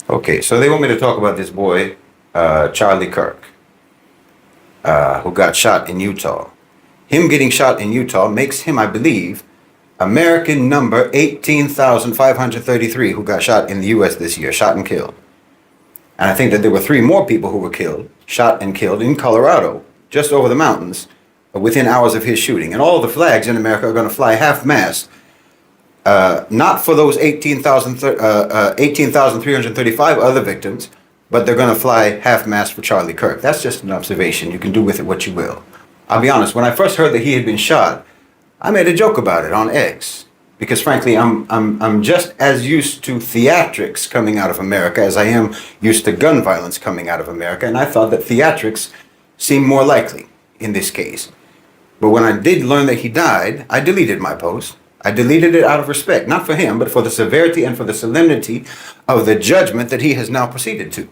Okay, so they want me to talk about this boy, Charlie Kirk, who got shot in Utah. Him getting shot in Utah makes him, I believe, American number 18,533 who got shot in the U.S. this year, shot and killed. And I think that there were 3 more people who were killed, shot and killed in Colorado, just over the mountains, within hours of his shooting. And all the flags in America are going to fly half-mast, not for those 18,335 other victims, but they're going to fly half-mast for Charlie Kirk. That's just an observation. You can do with it what you will. I'll be honest, when I first heard that he had been shot, I made a joke about it on X. Because frankly, I'm just as used to theatrics coming out of America as I am used to gun violence coming out of America, and I thought that theatrics seemed more likely in this case. But when I did learn that he died, I deleted my post. I deleted it out of respect, not for him, but for the severity and for the solemnity of the judgment that he has now proceeded to.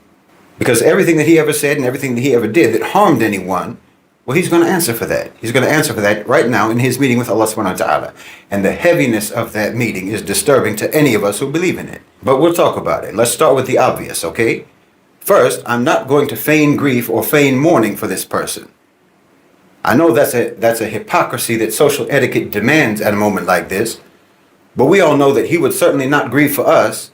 Because everything that he ever said and everything that he ever did that harmed anyone, well, he's going to answer for that. He's going to answer for that right now in his meeting with Allah subhanahu wa ta'ala. And the heaviness of that meeting is disturbing to any of us who believe in it. But we'll talk about it. Let's start with the obvious, okay? First, I'm not going to feign grief or feign mourning for this person. I know that's a hypocrisy that social etiquette demands at a moment like this. But we all know that he would certainly not grieve for us.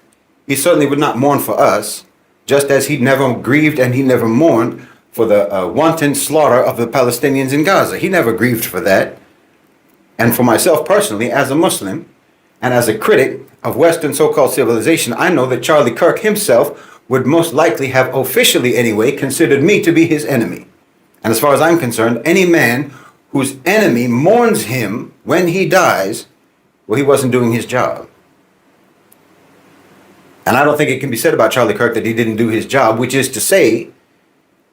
He certainly would not mourn for us, just as he never grieved and he never mourned for the wanton slaughter of the Palestinians in Gaza. He never grieved for that. And for myself personally, as a Muslim and as a critic of Western so-called civilization, I know that Charlie Kirk himself would most likely have officially anyway considered me to be his enemy. And as far as I'm concerned, any man whose enemy mourns him when he dies, well, he wasn't doing his job. And I don't think it can be said about Charlie Kirk that he didn't do his job, which is to say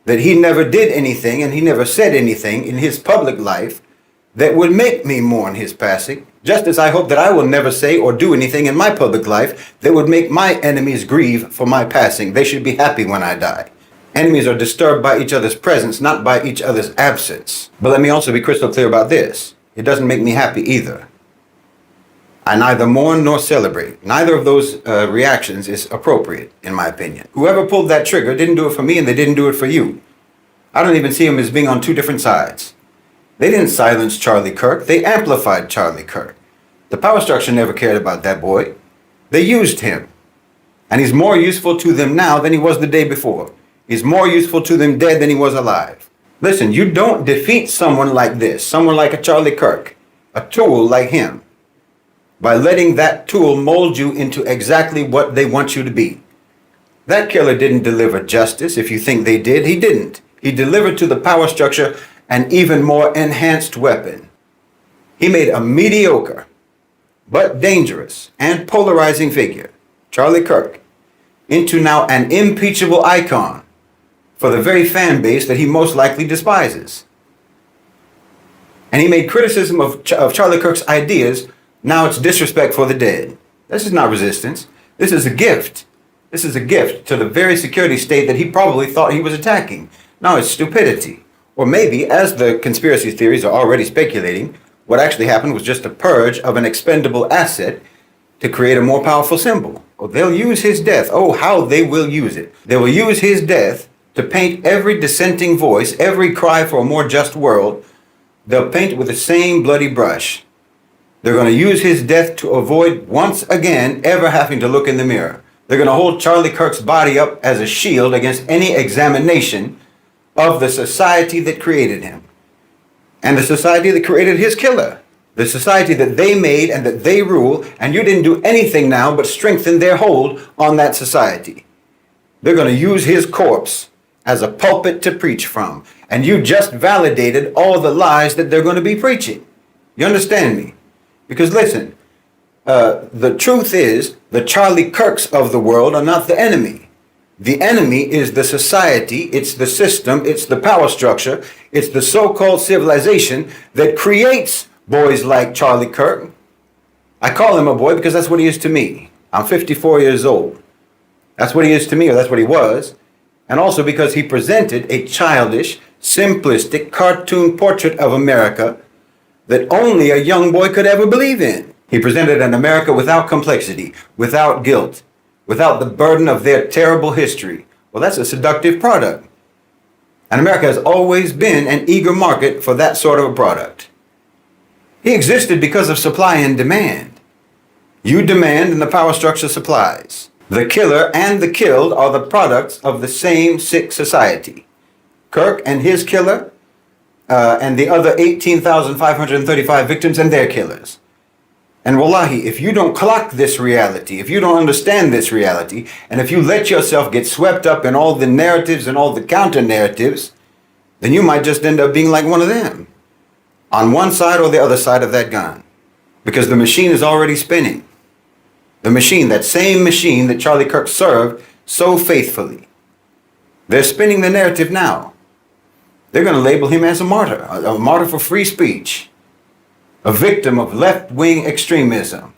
that he never did anything and he never said anything in his public life that would make me mourn his passing, just as I hope that I will never say or do anything in my public life that would make my enemies grieve for my passing. They should be happy when I die. Enemies are disturbed by each other's presence, not by each other's absence. But let me also be crystal clear about this. It doesn't make me happy either. I neither mourn nor celebrate. Neither of those reactions is appropriate, in my opinion. Whoever pulled that trigger didn't do it for me and they didn't do it for you. I don't even see them as being on 2 different sides. They didn't silence Charlie Kirk. They amplified Charlie Kirk. The power structure never cared about that boy. They used him. And he's more useful to them now than he was the day before. He's more useful to them dead than he was alive. Listen, you don't defeat someone like this, someone like a Charlie Kirk, a tool like him, by letting that tool mold you into exactly what they want you to be. That killer didn't deliver justice. If you think they did, he didn't. He delivered to the power structure an even more enhanced weapon. He made a mediocre, but dangerous and polarizing figure, Charlie Kirk, into now an impeachable icon for the very fan base that he most likely despises. And he made criticism of Charlie Kirk's ideas. Now it's disrespect for the dead. This is not resistance. This is a gift. This is a gift to the very security state that he probably thought he was attacking. Now it's stupidity. Or maybe, as the conspiracy theories are already speculating, what actually happened was just a purge of an expendable asset to create a more powerful symbol. Oh, they'll use his death. Oh, how they will use it. They will use his death to paint every dissenting voice, every cry for a more just world. They'll paint it with the same bloody brush. They're going to use his death to avoid once again ever having to look in the mirror. They're going to hold Charlie Kirk's body up as a shield against any examination of the society that created him. And the society that created his killer. The society that they made and that they rule, and you didn't do anything now but strengthen their hold on that society. They're going to use his corpse as a pulpit to preach from. And you just validated all the lies that they're going to be preaching. You understand me? Because listen, the truth is the Charlie Kirks of the world are not the enemy. The enemy is the society, it's the system, it's the power structure, it's the so-called civilization that creates boys like Charlie Kirk. I call him a boy because that's what he is to me. I'm 54 years old. That's what he is to me, or that's what he was. And also because he presented a childish, simplistic cartoon portrait of America that only a young boy could ever believe in. He presented an America without complexity, without guilt, without the burden of their terrible history. Well, that's a seductive product. And America has always been an eager market for that sort of a product. He existed because of supply and demand. You demand and the power structure supplies. The killer and the killed are the products of the same sick society. Kirk and his killer, and the other 18,535 victims and their killers. And wallahi, if you don't clock this reality, if you don't understand this reality, and if you let yourself get swept up in all the narratives and all the counter narratives, then you might just end up being like one of them, on one side or the other side of that gun. Because the machine is already spinning. The machine, that same machine that Charlie Kirk served so faithfully. They're spinning the narrative now. They're going to label him as a martyr for free speech, a victim of left-wing extremism.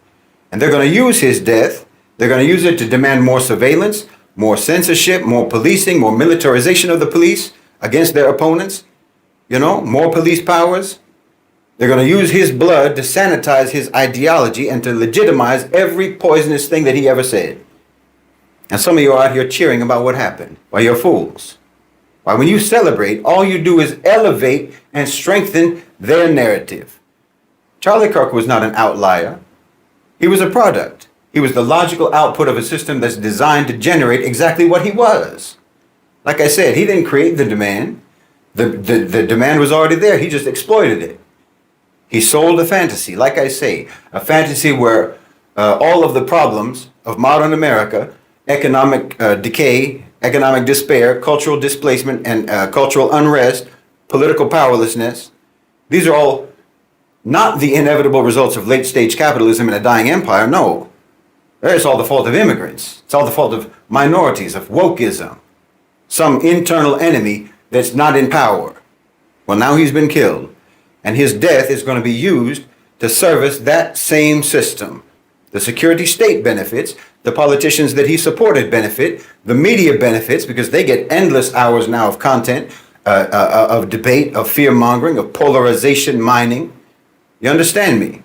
And they're going to use his death, they're going to use it to demand more surveillance, more censorship, more policing, more militarization of the police against their opponents, more police powers. They're going to use his blood to sanitize his ideology and to legitimize every poisonous thing that he ever said. And some of you are out here cheering about what happened. Well, you're fools. Why, when you celebrate, all you do is elevate and strengthen their narrative. Charlie Kirk was not an outlier. He was a product. He was the logical output of a system that's designed to generate exactly what he was. Like I said, he didn't create the demand. The demand was already there. He just exploited it. He sold a fantasy, like I say, a fantasy where all of the problems of modern America, economic decay, economic despair, cultural displacement, and cultural unrest, political powerlessness, these are all not the inevitable results of late-stage capitalism in a dying empire. No, it's all the fault of immigrants. It's all the fault of minorities, of wokeism, some internal enemy that's not in power. Well, now he's been killed, and his death is going to be used to service that same system. The security state benefits, the politicians that he supported benefit, the media benefits because they get endless hours now of content, of debate, of fear-mongering, of polarization mining. You understand me?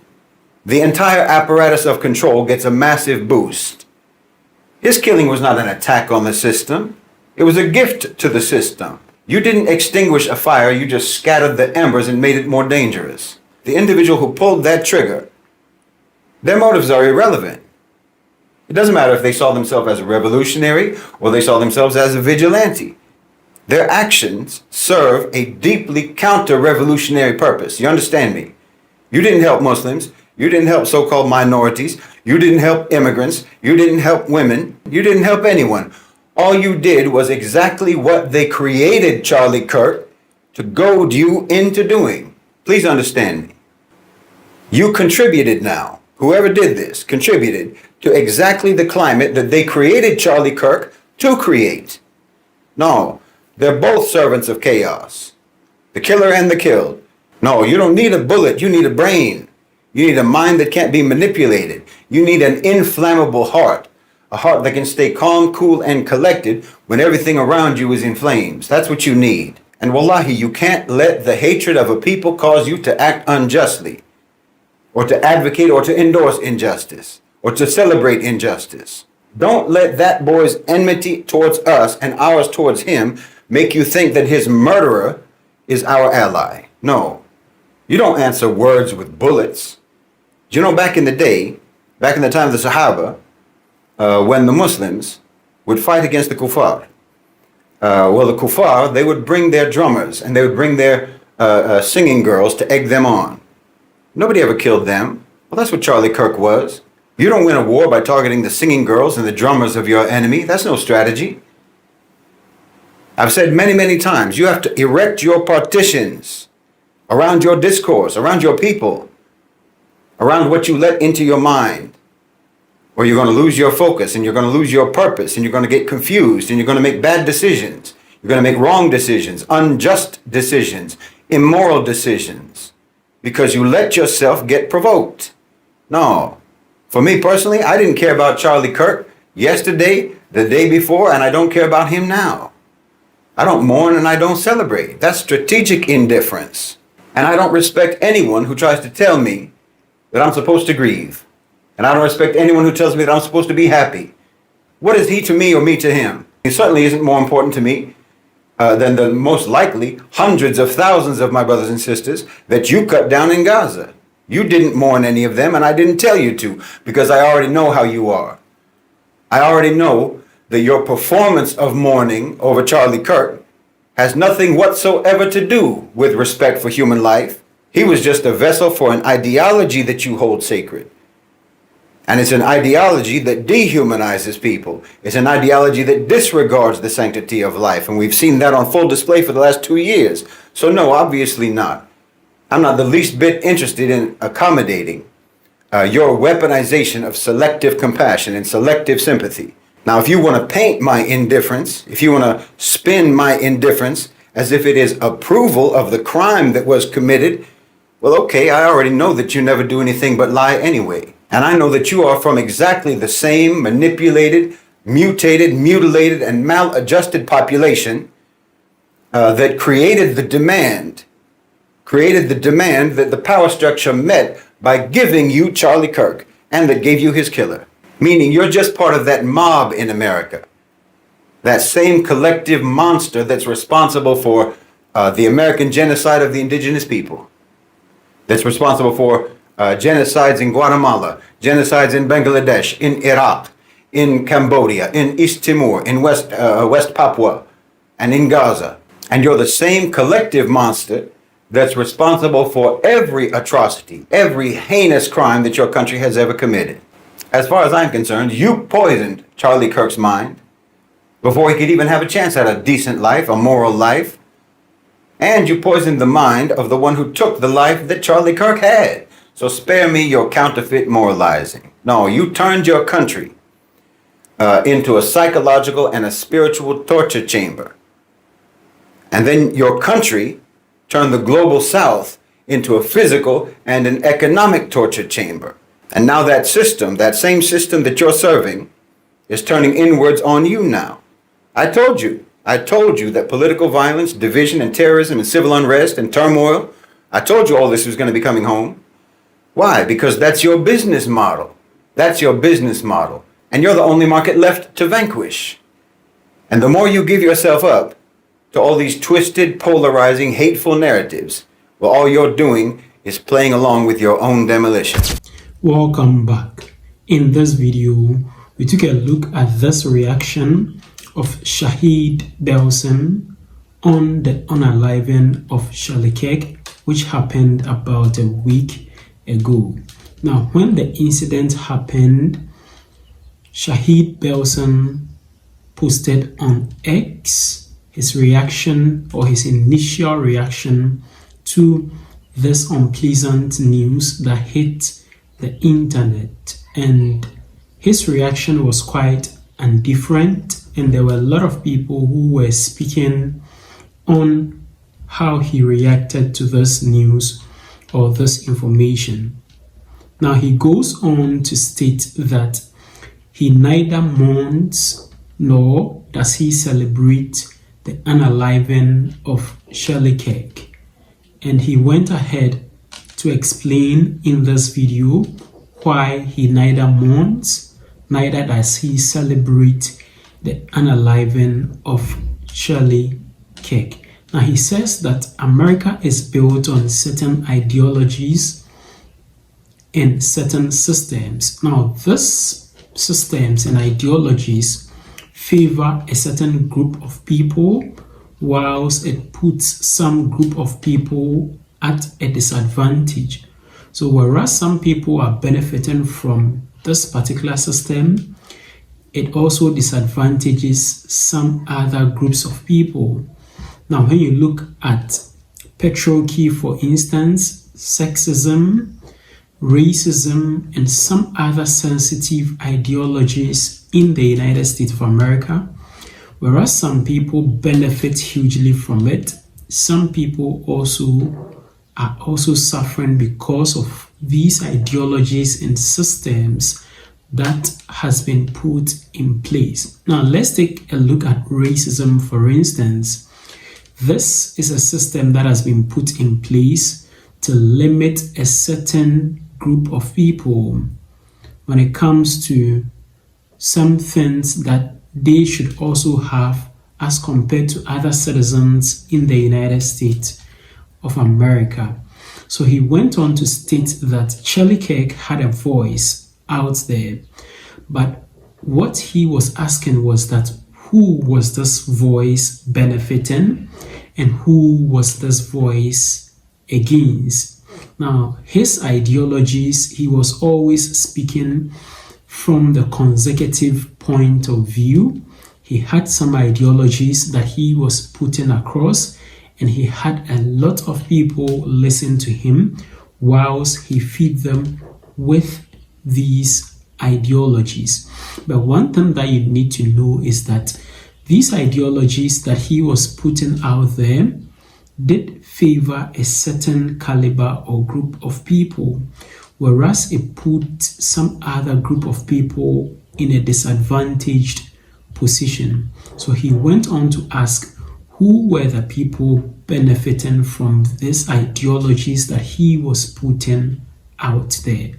The entire apparatus of control gets a massive boost. His killing was not an attack on the system. It was a gift to the system. You didn't extinguish a fire, you just scattered the embers and made it more dangerous. The individual who pulled that trigger, their motives are irrelevant. It doesn't matter if they saw themselves as a revolutionary or they saw themselves as a vigilante. Their actions serve a deeply counter-revolutionary purpose. You understand me? You didn't help Muslims. You didn't help so-called minorities. You didn't help immigrants. You didn't help women. You didn't help anyone. All you did was exactly what they created Charlie Kirk to goad you into doing. Please understand me. You contributed now. Whoever did this contributed to exactly the climate that they created Charlie Kirk to create. No, they're both servants of chaos. The killer and the killed. No, you don't need a bullet. You need a brain. You need a mind that can't be manipulated. You need an inflammable heart. A heart that can stay calm, cool, and collected when everything around you is in flames. That's what you need. And wallahi, you can't let the hatred of a people cause you to act unjustly, or to advocate or to endorse injustice, or to celebrate injustice. Don't let that boy's enmity towards us and ours towards him make you think that his murderer is our ally. No, you don't answer words with bullets. You know, back in the day, back in the time of the Sahaba, when the Muslims would fight against the kuffar, the kuffar, they would bring their drummers and they would bring their singing girls to egg them on. Nobody ever killed them. Well, that's what Charlie Kirk was. You don't win a war by targeting the singing girls and the drummers of your enemy. That's no strategy. I've said many, many times, you have to erect your partitions around your discourse, around your people, around what you let into your mind, or you're going to lose your focus and you're going to lose your purpose and you're going to get confused and you're going to make bad decisions. You're going to make wrong decisions, unjust decisions, immoral decisions, because you let yourself get provoked. No. For me personally, I didn't care about Charlie Kirk yesterday, the day before, and I don't care about him now. I don't mourn and I don't celebrate. That's strategic indifference. And I don't respect anyone who tries to tell me that I'm supposed to grieve. And I don't respect anyone who tells me that I'm supposed to be happy. What is he to me or me to him? He certainly isn't more important to me than the most likely hundreds of thousands of my brothers and sisters that you cut down in Gaza. You didn't mourn any of them, and I didn't tell you to, because I already know how you are. I already know that your performance of mourning over Charlie Kirk has nothing whatsoever to do with respect for human life. He was just a vessel for an ideology that you hold sacred. And it's an ideology that dehumanizes people. It's an ideology that disregards the sanctity of life. And we've seen that on full display for the last 2 years. So no, obviously not. I'm not the least bit interested in accommodating your weaponization of selective compassion and selective sympathy. Now, if you want to paint my indifference, if you want to spin my indifference as if it is approval of the crime that was committed, well, okay, I already know that you never do anything but lie anyway. And I know that you are from exactly the same manipulated, mutated, mutilated, and maladjusted population that created the demand that the power structure met by giving you Charlie Kirk, and that gave you his killer. Meaning you're just part of that mob in America, that same collective monster that's responsible for the American genocide of the indigenous people, that's responsible for genocides in Guatemala, genocides in Bangladesh, in Iraq, in Cambodia, in East Timor, in West Papua, and in Gaza. And you're the same collective monster that's responsible for every atrocity, every heinous crime that your country has ever committed. As far as I'm concerned, you poisoned Charlie Kirk's mind before he could even have a chance at a decent life, a moral life. And you poisoned the mind of the one who took the life that Charlie Kirk had. So spare me your counterfeit moralizing. No, you turned your country into a psychological and a spiritual torture chamber. And then your country turned the global South into a physical and an economic torture chamber. And now that system, that same system that you're serving, is turning inwards on you now. I told you that political violence, division, and terrorism, and civil unrest, and turmoil, I told you all this was going to be coming home. Why? Because that's your business model. That's your business model. And you're the only market left to vanquish. And the more you give yourself up to all these twisted, polarizing, hateful narratives, well, all you're doing is playing along with your own demolition. Welcome back. In this video, we took a look at this reaction of Shahid Bolsen on the unaliving of Charlie Kirk, which happened about a week ago. Now, when the incident happened, Shahid Bolsen posted on X his reaction, or his initial reaction to this unpleasant news that hit the internet, and his reaction was quite indifferent, and there were a lot of people who were speaking on how he reacted to this news or this information. Now, he goes on to state that he neither mourns nor does he celebrate the unaliving of Charlie Kirk, and he went ahead to explain in this video why he neither mourns, neither does he celebrate the unaliving of Charlie Kirk. Now, he says that America is built on certain ideologies and certain systems. Now, these systems and ideologies favor a certain group of people, whilst it puts some group of people at a disadvantage. So whereas some people are benefiting from this particular system, it also disadvantages some other groups of people. Now, when you look at patriarchy, for instance, sexism, racism, and some other sensitive ideologies in the United States of America, whereas some people benefit hugely from it, some people are also suffering because of these ideologies and systems that has been put in place. Now, let's take a look at racism, for instance. This is a system that has been put in place to limit a certain group of people when it comes to some things that they should also have as compared to other citizens in the United States of America. So he went on to state that Charlie Kirk had a voice out there, but what he was asking was that who was this voice benefiting and who was this voice against? Now, his ideologies, he was always speaking from the consecutive point of view. He had some ideologies that he was putting across, and he had a lot of people listen to him whilst he feed them with these ideologies. But one thing that you need to know is that these ideologies that he was putting out there did favor a certain caliber or group of people, whereas it put some other group of people in a disadvantaged position. So he went on to ask who were the people benefiting from these ideologies that he was putting out there.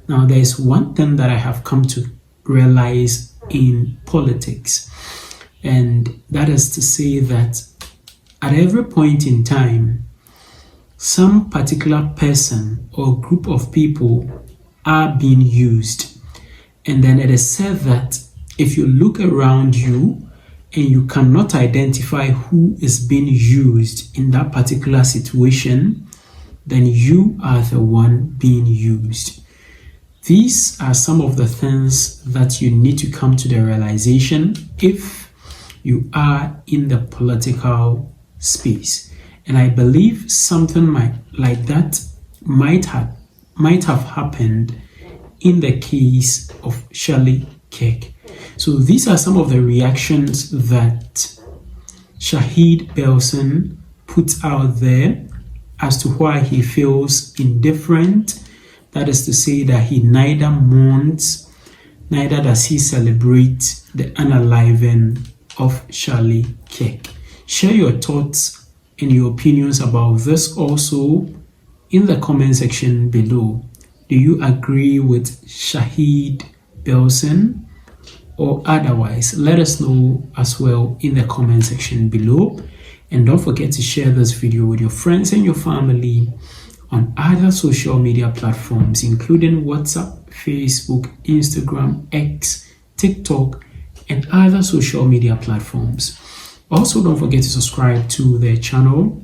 Now, there is one thing that I have come to realize in politics, and that is to say that at every point in time, some particular person or group of people are being used. And then it is said that if you look around you and you cannot identify who is being used in that particular situation, then you are the one being used. These are some of the things that you need to come to the realization if you are in the political space. And I believe something like that might have happened in the case of Charlie Kirk. So these are some of the reactions that Shahid Bolsen put out there as to why he feels indifferent. That is to say that he neither mourns, neither does he celebrate the unaliving of Charlie Kirk. Share your thoughts and your opinions about this also in the comment section below. Do you agree with Shahid Bolsen or otherwise? Let us know as well in the comment section below. And don't forget to share this video with your friends and your family on other social media platforms, including WhatsApp, Facebook, Instagram, X, TikTok, and other social media platforms. Also, don't forget to subscribe to the channel.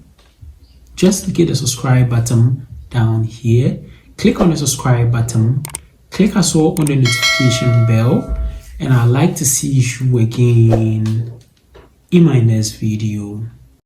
Just click the subscribe button down here. Click on the subscribe button. Click as well on the notification bell. And I'd like to see you again in my next video.